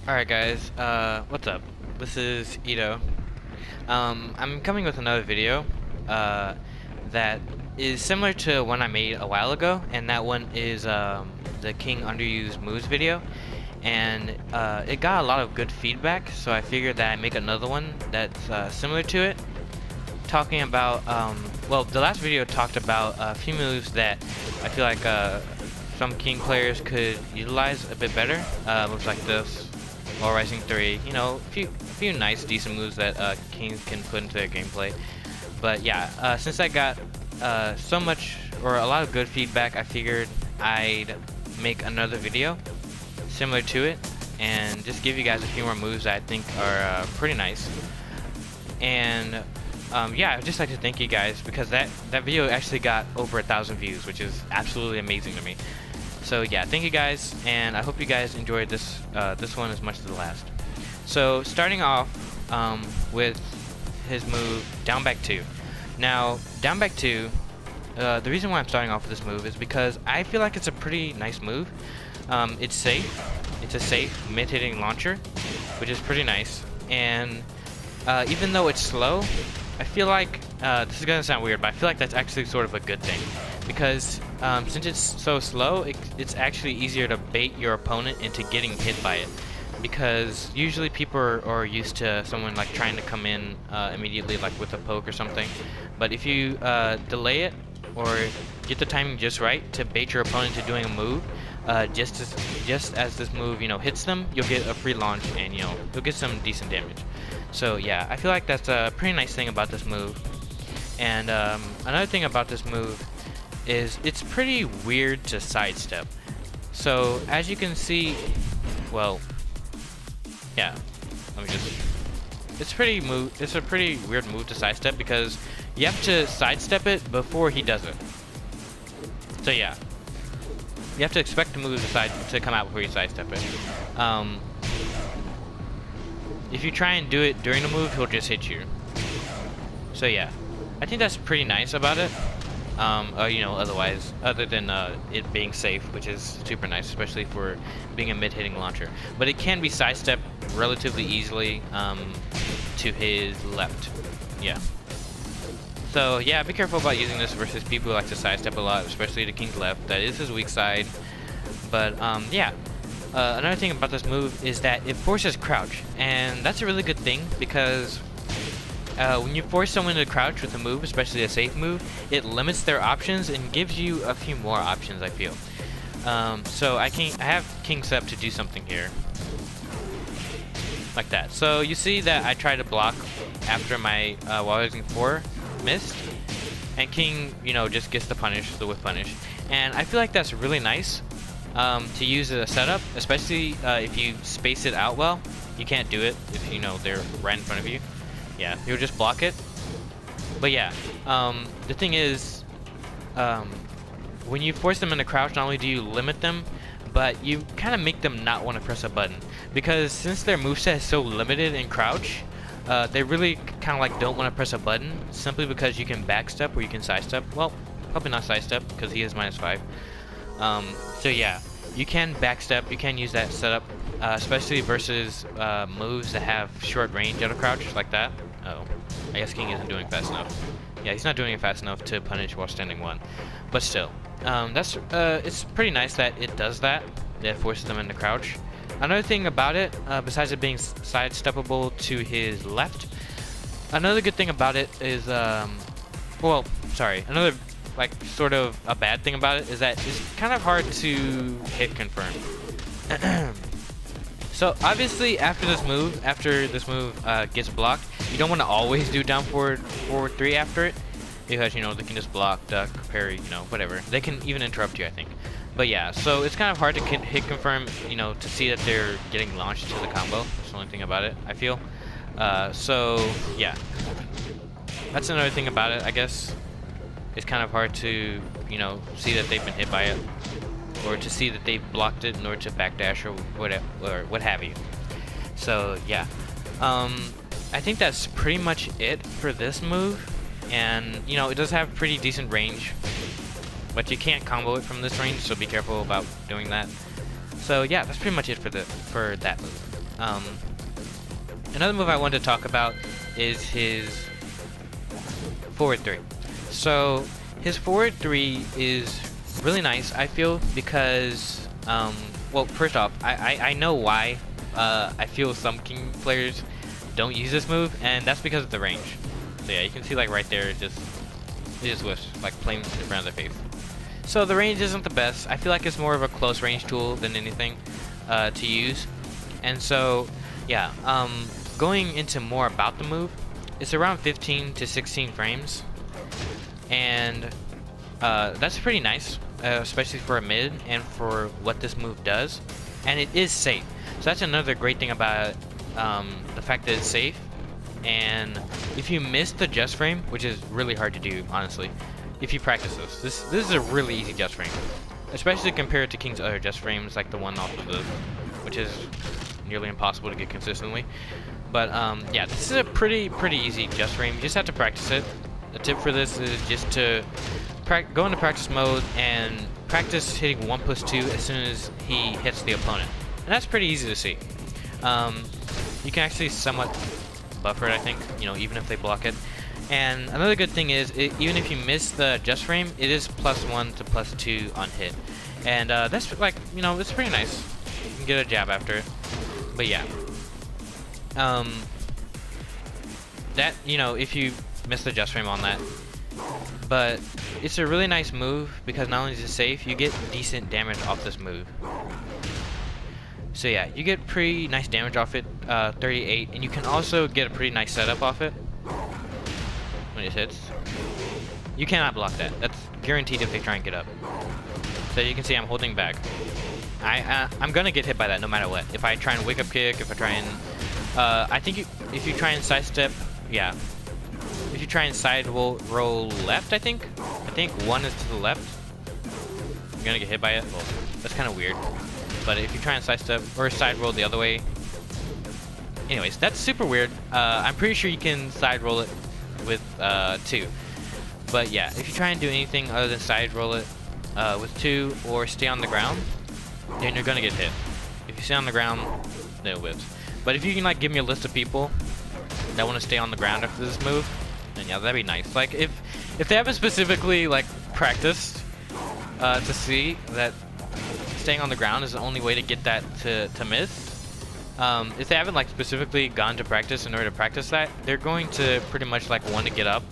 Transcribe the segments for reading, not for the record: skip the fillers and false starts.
Alright guys, what's up? This is Ito. I'm coming with another video, uh, that is similar to one I made a while ago, and that one is, the King Underused Moves video, and, it got a lot of good feedback, so I figured that I'd make another one that's, similar to it, talking about, well, the last video talked about a few moves that I feel like, some King players could utilize a bit better, moves like this. Wall Rising 3, you know, a few nice, decent moves that Kings can put into their gameplay. But yeah, since I got so much, or a lot of good feedback, I figured I'd make another video similar to it, and just give you guys a few more moves that I think are pretty nice. And yeah, I'd just like to thank you guys, because that video actually got over 1,000 views, which is absolutely amazing to me. So yeah, thank you guys, and I hope you guys enjoyed this one as much as the last. So starting off with his move, down back 2. Now, down back 2, the reason why I'm starting off with this move is because I feel like it's a pretty nice move. It's safe. It's a safe mid-hitting launcher, which is pretty nice. And even though it's slow, I feel like, this is gonna sound weird, but I feel like that's actually sort of a good thing. Because since it's so slow, it's actually easier to bait your opponent into getting hit by it. Because usually people are used to someone like trying to come in immediately, like with a poke or something. But if you delay it, or get the timing just right to bait your opponent to doing a move, just as this move, you know, hits them, you'll get a free launch, and you know, you'll get some decent damage. So yeah, I feel like that's a pretty nice thing about this move. And another thing about this move is it's pretty weird to sidestep. So as you can see, well, yeah, let me just, it's a pretty weird move to sidestep, because you have to sidestep it before he does it. So yeah, you have to expect the move to come out before you sidestep it. If you try and do it during the move, he'll just hit you. So yeah, I think that's pretty nice about it. You know, otherwise, other than it being safe, which is super nice, especially for being a mid-hitting launcher. But it can be sidestepped relatively easily to his left. Yeah. So yeah, be careful about using this versus people who like to sidestep a lot, especially the King's left. That is his weak side. But yeah. Another thing about this move is that it forces crouch, and that's a really good thing, because when you force someone to crouch with a move, especially a safe move, it limits their options and gives you a few more options, I feel. So I have King's up to do something here, like that. So you see that I tried to block after my Wall Rising 4 missed, and King, you know, just gets the punish, the whiff punish, and I feel like that's really nice to use as a setup, especially if you space it out well. You can't do it if you know they're right in front of you. Yeah, you'll just block it. But yeah, the thing is, when you force them into crouch, not only do you limit them, but you kind of make them not want to press a button. Because since their moveset is so limited in crouch, they really kind of like don't want to press a button, simply because you can backstep or you can sidestep. Well, probably not sidestep, because he is -5. So yeah, you can backstep, you can use that setup, especially versus moves that have short range out of crouch, like that. Oh, I guess King isn't doing it fast enough. Yeah, he's not doing it fast enough to punish while standing 1. But still, it's pretty nice that it does that. It forces them into crouch. Another thing about it, besides it being sidesteppable to his left, another good thing about it is, well, sorry, another like sort of a bad thing about it is that it's kind of hard to hit confirm. So obviously after this move gets blocked, you don't want to always do down forward 3 after it, because you know they can just block, duck, parry, you know, whatever. They can even interrupt you, I think. But yeah, so it's kind of hard to hit confirm, you know, to see that they're getting launched to the combo. That's the only thing about it, I feel. So yeah, that's another thing about it, I guess. It's kind of hard to, you know, see that they've been hit by it, or to see that they've blocked it in order to backdash or whatever, or what have you. So yeah, I think that's pretty much it for this move. And you know, it does have pretty decent range, but you can't combo it from this range, so be careful about doing that. So yeah, that's pretty much it for that move. Another move I wanted to talk about is his forward 3. So his forward 3 is really nice, I feel, because well, first off, I know why I feel some King players don't use this move, and that's because of the range. So yeah, you can see like right there, it just whiffs like plain in front of their face. So the range isn't the best. I feel like it's more of a close range tool than anything to use. And so yeah, going into more about the move, it's around 15 to 16 frames, and that's pretty nice, especially for a mid and for what this move does. And it is safe. So that's another great thing about it, the fact that it's safe. And if you miss the just frame, which is really hard to do, honestly, if you practice this is a really easy just frame, especially compared to King's other just frames, like the one off of this, which is nearly impossible to get consistently. But yeah, this is a pretty easy just frame. You just have to practice it. The tip for this is just to go into practice mode and practice hitting 1+2 as soon as he hits the opponent, and that's pretty easy to see. You can actually somewhat buffer it, I think, you know, even if they block it. And another good thing is, even if you miss the just frame, it is +1 to +2 on hit, and that's like, you know, it's pretty nice. You can get a jab after it. But yeah, that, you know, if you miss the just frame on that, but it's a really nice move because not only is it safe, you get decent damage off this move. So yeah, you get pretty nice damage off it, 38, and you can also get a pretty nice setup off it when it hits. You cannot block that. That's guaranteed if they try and get up. So you can see I'm holding back. I'm gonna get hit by that no matter what. If I try and wake up kick, if I try and I think if you try and sidestep, yeah. If you try and side roll left, I think one is to the left, you're gonna get hit by it. Well, that's kind of weird. But if you try and sidestep or side roll the other way, anyways, that's super weird. I'm pretty sure you can side roll it with 2. But yeah, if you try and do anything other than side roll it with 2 or stay on the ground, then you're gonna get hit. If you stay on the ground, then it whips. But if you can like give me a list of people that want to stay on the ground after this move, then yeah, that'd be nice. Like if they haven't specifically like practiced to see that staying on the ground is the only way to get that to miss. If they haven't like specifically gone to practice in order to practice that, they're going to pretty much like want to get up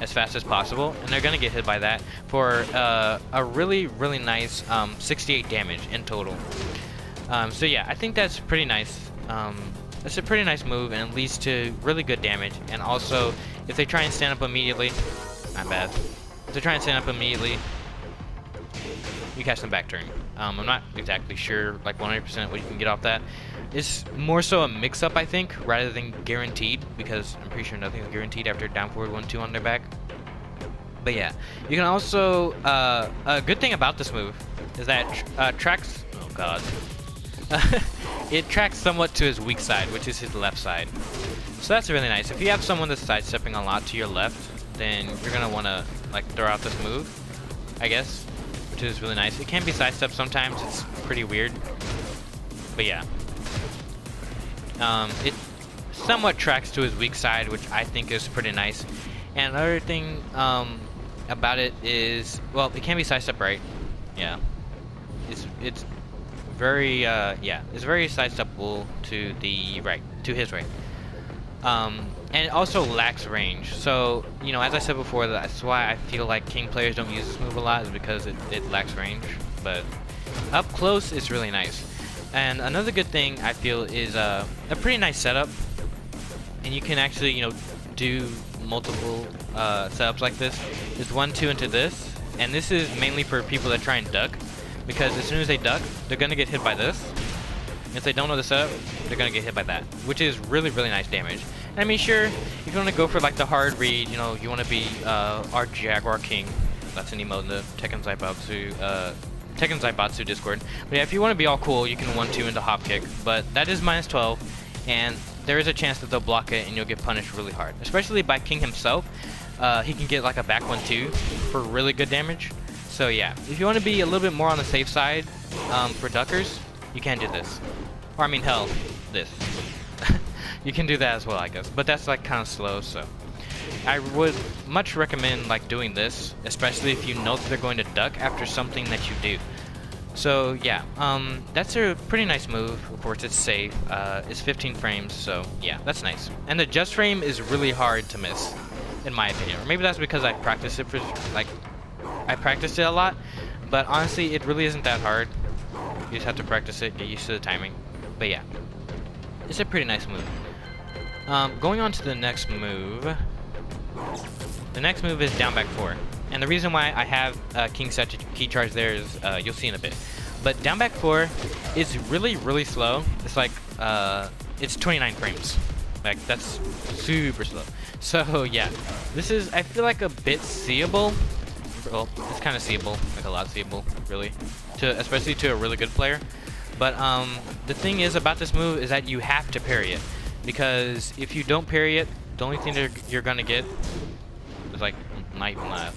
as fast as possible, and they're gonna get hit by that for a really nice 68 damage in total. So yeah, I think that's pretty nice. That's a pretty nice move, and it leads to really good damage. And also, if they try and stand up immediately, not bad. If they try and stand up immediately, you catch them back turn. I'm not exactly sure, like 100% what you can get off that. It's more so a mix-up, I think, rather than guaranteed, because I'm pretty sure nothing's guaranteed after down forward 1-2 on their back. But yeah, you can also, a good thing about this move is that tracks, oh god, it tracks somewhat to his weak side, which is his left side. So that's really nice. If you have someone that's sidestepping a lot to your left, then you're gonna want to like throw out this move, I guess, which is really nice. It can be sidestepped sometimes, it's pretty weird, but yeah. It somewhat tracks to his weak side, which I think is pretty nice. And another thing about it is, well, it can be sidestepped right. Yeah, it's very it's very sidesteppable to the right, to his right. And it also lacks range. So, you know, as I said before, that's why I feel like King players don't use this move a lot, is because it lacks range. But up close, it's really nice. And another good thing I feel is a pretty nice setup, and you can actually, you know, do multiple setups like this. There's 1-2 into this, and this is mainly for people that try and duck, because as soon as they duck, they're gonna get hit by this. If they don't know the setup, they're gonna get hit by that, which is really nice damage. And I mean, sure, if you want to go for like the hard read, you know, you want to be our Jaguar King. That's an emote in the Tekken Zaibatsu Discord. But yeah, if you want to be all cool, you can 1-2 into hop kick, but that is -12, and there is a chance that they'll block it and you'll get punished really hard, especially by King himself. He can get like a back 1-2 for really good damage. So yeah, if you want to be a little bit more on the safe side for duckers, you can do this. Or I mean, hell, this. You can do that as well, I guess. But that's like kind of slow, so. I would much recommend like doing this, especially if you know that they're going to duck after something that you do. So yeah, that's a pretty nice move. Of course, it's safe. It's 15 frames, so yeah, that's nice. And the just frame is really hard to miss, in my opinion. Or maybe that's because I practiced it for I practiced it a lot. But honestly, it really isn't that hard. You just have to practice it, get used to the timing. But yeah, it's a pretty nice move. Going on to the next move. The next move is down back 4. And the reason why I have King set to key charge there is you'll see in a bit. But down back 4 is really, really slow. It's like, it's 29 frames. Like, that's super slow. So, yeah. This is, I feel like, a bit seeable. Well, it's kind of seeable. Like, a lot seeable, really. Especially to a really good player. But, the thing is about this move is that you have to parry it. Because if you don't parry it, the only thing that you're gonna get is, like, not even that.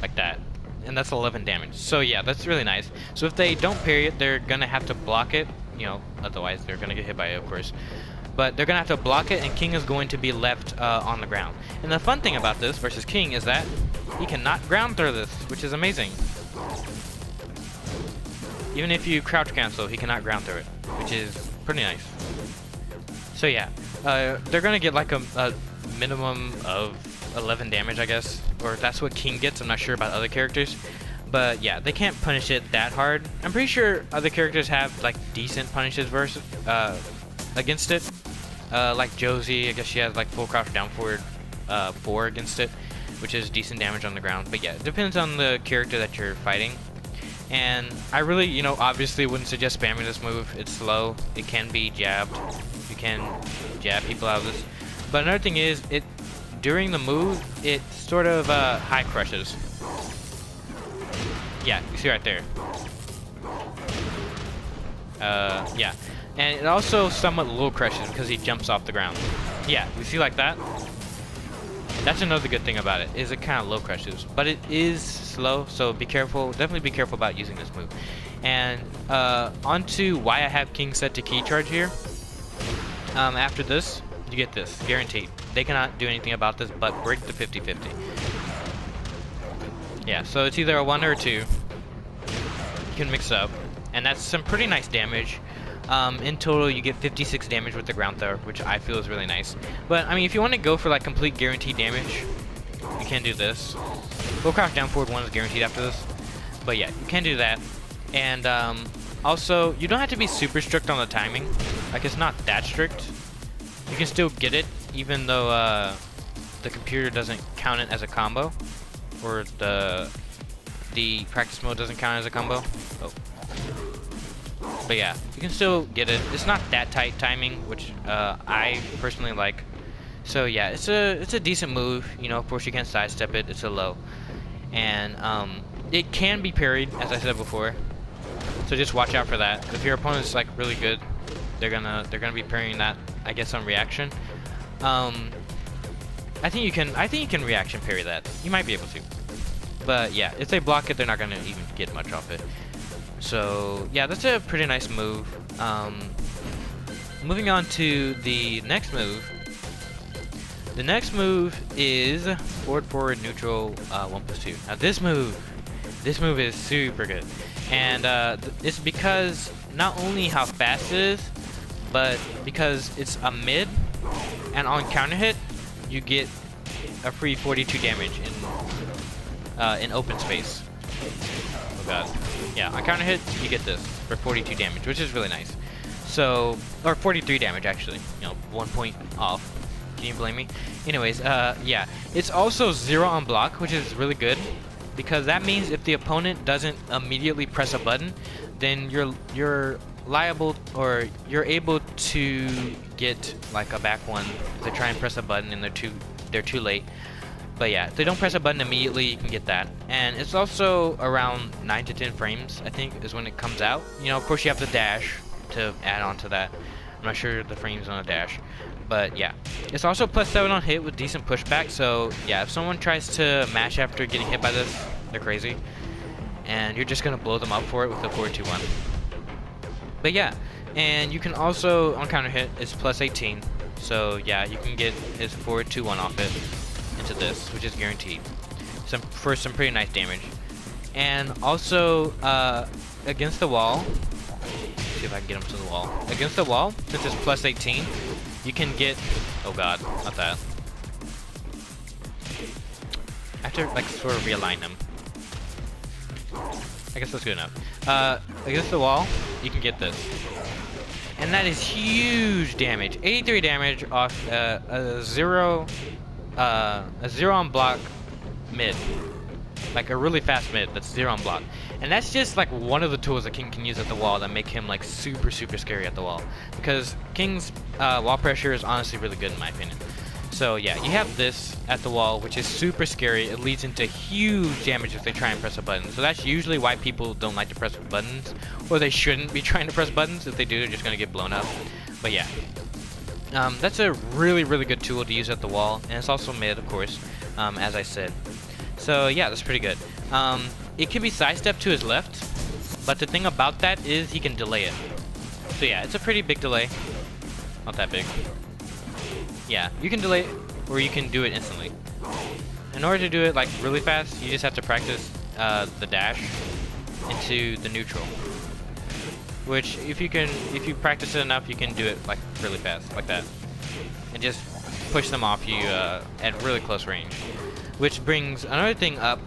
Like that. And that's 11 damage. So yeah, that's really nice. So if they don't parry it, they're gonna have to block it. You know, otherwise they're gonna get hit by it, of course. But they're gonna have to block it, and King is going to be left on the ground. And the fun thing about this versus King is that he cannot ground throw this, which is amazing. Even if you crouch cancel, he cannot ground throw it, which is pretty nice. So yeah, they're gonna get like a minimum of 11 damage, I guess, or that's what King gets. I'm not sure about other characters, but yeah, they can't punish it that hard. I'm pretty sure other characters have like decent punishes versus against it, like Josie. I guess she has like full crouch down forward 4 against it, which is decent damage on the ground. But yeah, it depends on the character that you're fighting. And I really, you know, obviously wouldn't suggest spamming this move. It's slow. It can be jabbed. You can jab people out of this. But another thing is, during the move, it sort of high crushes. Yeah, you see right there. Yeah. And it also somewhat low crushes because he jumps off the ground. Yeah, you see like that? That's another good thing about it, is it kind of low crushes. But it is slow, so be careful. Definitely be careful about using this move. And onto why I have King set to key charge here. After this, you get this, guaranteed. They cannot do anything about this but break the 50-50. Yeah, so it's either a 1 or a 2. You can mix up, and that's some pretty nice damage. In total, you get 56 damage with the ground throw, which I feel is really nice. But, I mean, if you want to go for, like, complete guaranteed damage, you can do this. Full crouch down forward 1 is guaranteed after this. But, yeah, you can do that. And, also, you don't have to be super strict on the timing. Like, it's not that strict. You can still get it, even though, the computer doesn't count it as a combo. Or the practice mode doesn't count as a combo. Oh. But yeah, you can still get it. It's not that tight timing, which I personally like. So yeah, it's a decent move. You know, of course you can sidestep it. It's a low, and it can be parried, as I said before. So just watch out for that. If your opponent's like really good, they're gonna be parrying that, I guess, on reaction. I think you can reaction parry that. You might be able to. But yeah, if they block it, they're not gonna even get much off it. So yeah, that's a pretty nice move. Moving on to the next move. The next move is forward neutral 1+2. Now this move is super good, and it's because not only how fast it is, but because it's a mid, and on counter hit you get a free 42 damage in open space. Oh god. Yeah, on counter hit, you get this for 42 damage, which is really nice. So, or 43 damage actually, you know, 1 point off. Can you blame me? Anyways, yeah, it's also 0 on block, which is really good, because that means if the opponent doesn't immediately press a button, then you're liable, or you're able to get like a back one if they try and press a button and they're too late. But yeah, if they don't press a button immediately, you can get that. And it's also around 9 to 10 frames, I think, is when it comes out. You know, of course you have the dash to add on to that. I'm not sure the frames on a dash. But yeah, it's also +7 on hit with decent pushback. So yeah, if someone tries to mash after getting hit by this, they're crazy. And you're just going to blow them up for it with the 4-2-1. But yeah, and you can also on counter hit is plus 18. So yeah, you can get his forward 2-1 off it into this, which is guaranteed. For some pretty nice damage. And also against the wall, see if I can get him to the wall. Against the wall, since it's plus 18, you can get, oh god, not that. I have to like sort of realign them. I guess that's good enough. Against the wall, you can get this. And that is huge damage. 83 damage off a zero on block mid. Like a really fast mid that's 0 on block. And that's just like one of the tools that King can use at the wall that make him like super scary at the wall. Because King's wall pressure is honestly really good in my opinion. So yeah, you have this at the wall, which is super scary. It leads into huge damage if they try and press a button. So that's usually why people don't like to press buttons, or they shouldn't be trying to press buttons. If they do, they're just gonna get blown up. But yeah, that's a really good tool to use at the wall, and it's also mid, of course, as I said. So yeah, that's pretty good. It can be sidestepped to his left, but the thing about that is he can delay it. So yeah, it's a pretty big delay. Not that big. Yeah, you can delay it, or you can do it instantly. In order to do it like really fast, you just have to practice the dash into the neutral. Which, if you practice it enough, you can do it like really fast, like that, and just push them off you at really close range. Which brings another thing up,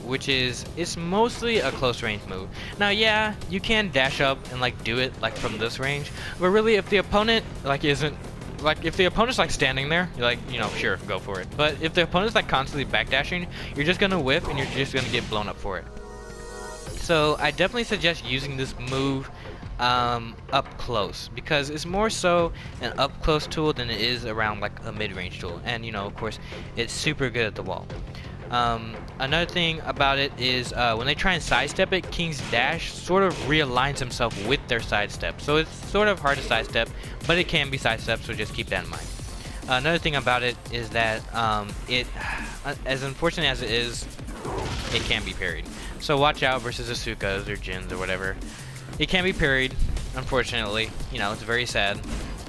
which is it's mostly a close range move. Now, yeah, you can dash up and like do it like from this range, but really, if the opponent like isn't like if the opponent's like standing there, you're like, you know, sure, go for it. But if the opponent's like constantly backdashing, you're just gonna whiff and you're just gonna get blown up for it. So I definitely suggest using this move up close, because it's more so an up close tool than it is around like a mid-range tool. And you know, of course, it's super good at the wall. Another thing about it is when they try and sidestep it, King's dash sort of realigns himself with their sidestep. So it's sort of hard to sidestep, but it can be sidestepped, so just keep that in mind. Another thing about it is that as unfortunate as it is, it can be parried. So watch out versus Asukas or Jins or whatever. It can be parried, unfortunately. You know, it's very sad.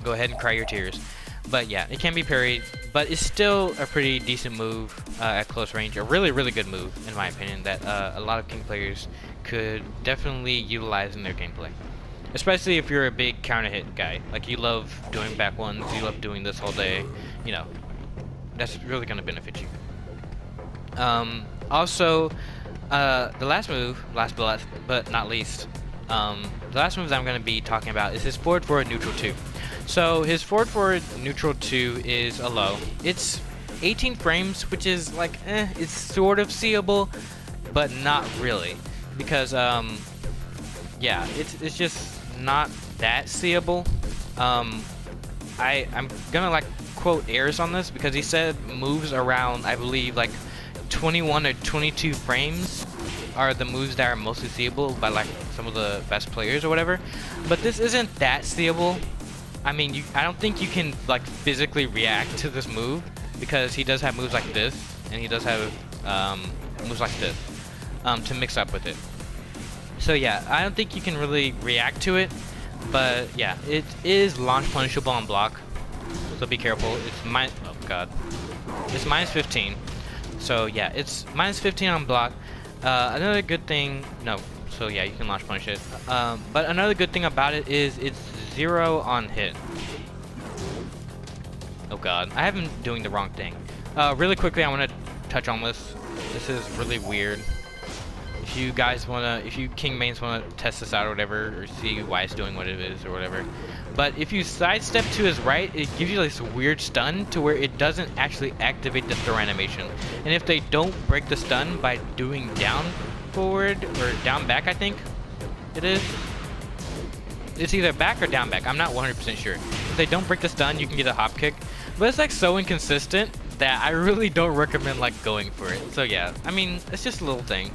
Go ahead and cry your tears. But yeah, it can be parried, but it's still a pretty decent move at close range. A really good move, in my opinion, that a lot of King players could definitely utilize in their gameplay. Especially if you're a big counter hit guy. Like, you love doing back ones, you love doing this all day. You know, that's really going to benefit you. Also, the last move, last but not least, the last move that I'm going to be talking about is his forward neutral 2. So his forward neutral 2 is a low. It's 18 frames, which is like, it's sort of seeable, but not really, because yeah, it's just not that seeable. I'm gonna like quote Ayers on this, because he said moves around, I believe, like 21 or 22 frames are the moves that are mostly seeable by like some of the best players or whatever. But this isn't that seeable. I mean, I don't think you can like physically react to this move, because he does have moves like this, and he does have moves like this to mix up with it. So yeah, I don't think you can really react to it, but yeah, it is launch punishable on block, so be careful. It's oh god, it's minus 15. So yeah, it's minus 15 on block. Another good thing, so yeah, you can launch punish it. But another good thing about it is it's 0 on hit. Oh god, I have been doing the wrong thing. Really quickly, I want to touch on this. This is really weird. If you guys if you King mains wanna test this out or whatever, or see why it's doing what it is or whatever. But if you sidestep to his right, it gives you this weird stun to where it doesn't actually activate the throw animation. And if they don't break the stun by doing down forward or down back, I think it is. It's either back or down back. I'm not 100% sure. If they don't break the stun, you can get a hop kick. But it's like so inconsistent that I really don't recommend like going for it. So yeah, I mean, it's just a little thing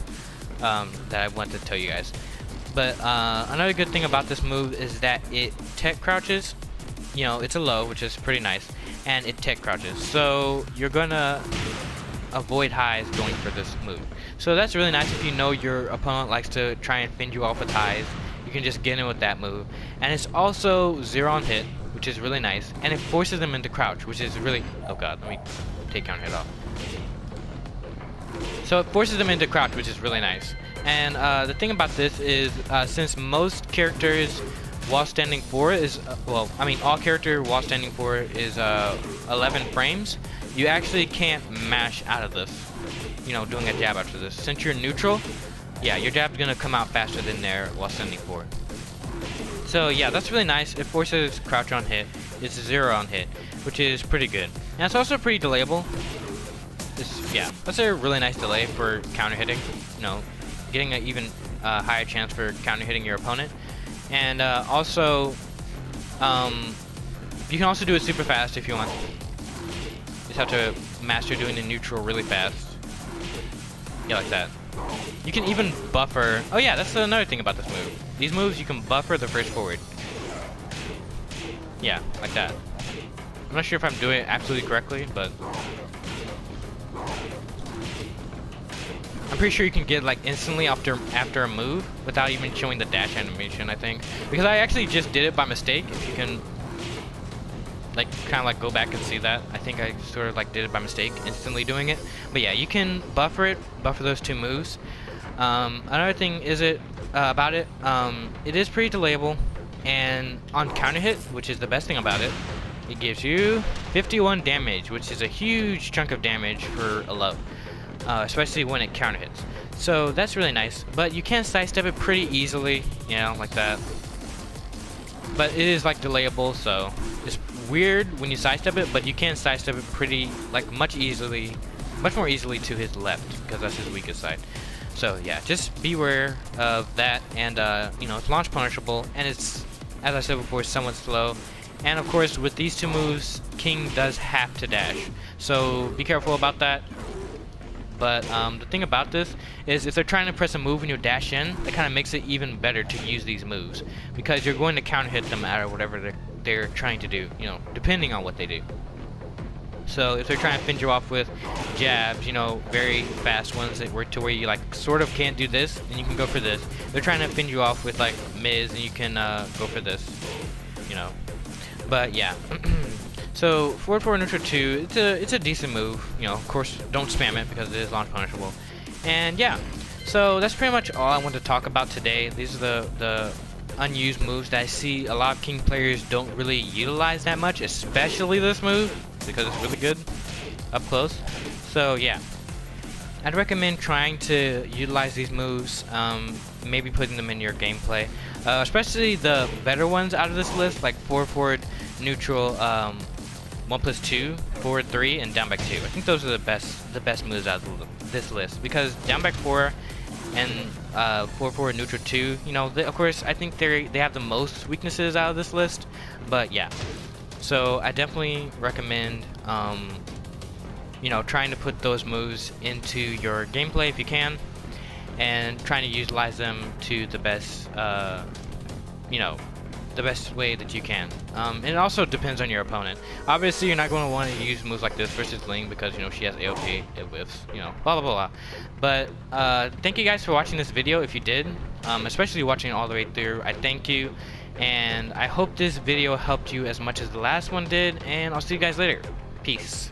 that I want to tell you guys. But another good thing about this move is that it tech crouches. You know, it's a low, which is pretty nice, and it tech crouches. So you're gonna avoid highs going for this move. So that's really nice if you know your opponent likes to try and fend you off with highs, you can just get in with that move. And it's also 0 on hit, which is really nice, and it forces them into crouch, which is really, oh god, let me take counter hit off. So it forces them into crouch, which is really nice. And the thing about this is, since most characters while standing forward is, well, I mean all character while standing forward is 11 frames, you actually can't mash out of this, you know, doing a jab after this. Since you're neutral, yeah, your jab's gonna come out faster than there while standing forward. So yeah, that's really nice. It forces crouch on hit. It's 0 on hit, which is pretty good. And it's also pretty delayable. Yeah, that's a really nice delay for counter hitting. You know, getting an even higher chance for counter hitting your opponent. And also, you can also do it super fast if you want. You just have to master doing the neutral really fast. Yeah, like that. You can even buffer. Oh yeah, that's another thing about this move. These moves, you can buffer the first forward. Yeah, like that. I'm not sure if I'm doing it absolutely correctly, but I'm pretty sure you can get like instantly after a move without even showing the dash animation, I think. Because I actually just did it by mistake. If you can like kind of like go back and see that. I think I sort of like did it by mistake, instantly doing it. But yeah, you can buffer those two moves. Another thing is about it, it is pretty delayable, and on counter hit, which is the best thing about it, it gives you 51 damage, which is a huge chunk of damage for a low, especially when it counter hits. So that's really nice, but you can sidestep it pretty easily, you know, like that. But it is like delayable, so it's weird when you sidestep it, but you can sidestep it pretty, like much more easily to his left, because that's his weakest side. So yeah, just beware of that, and you know, it's launch punishable, and it's, as I said before, somewhat slow. And of course, with these two moves, King does have to dash, so be careful about that. But the thing about this is, if they're trying to press a move and you dash in, that kind of makes it even better to use these moves, because you're going to counter hit them out of whatever they're trying to do, you know, depending on what they do. So if they're trying to finish you off with jabs, you know, very fast ones that work to where you like sort of can't do this, and you can go for this. They're trying to finish you off with like mids, and you can go for this, you know. But yeah. So forward forward neutral 2, it's a decent move. You know, of course, don't spam it because it is launch punishable. And yeah, so that's pretty much all I want to talk about today. These are the unused moves that I see a lot of King players don't really utilize that much, especially this move, because it's really good up close. So yeah, I'd recommend trying to utilize these moves, maybe putting them in your gameplay, especially the better ones out of this list, like forward neutral, 1+2, forward 3, and down back 2. I think those are the best moves out of this list, because down back 4 and forward neutral 2, you know, of course I think they have the most weaknesses out of this list, but yeah. So I definitely recommend you know, trying to put those moves into your gameplay if you can, and trying to utilize them to the best you know, the best way that you can. And it also depends on your opponent. Obviously, you're not going to want to use moves like this versus Ling, because, you know, she has AOP, it whiffs, you know, blah, blah, blah, blah. But thank you guys for watching this video. If you did, especially watching all the way through, I thank you. And I hope this video helped you as much as the last one did. And I'll see you guys later. Peace.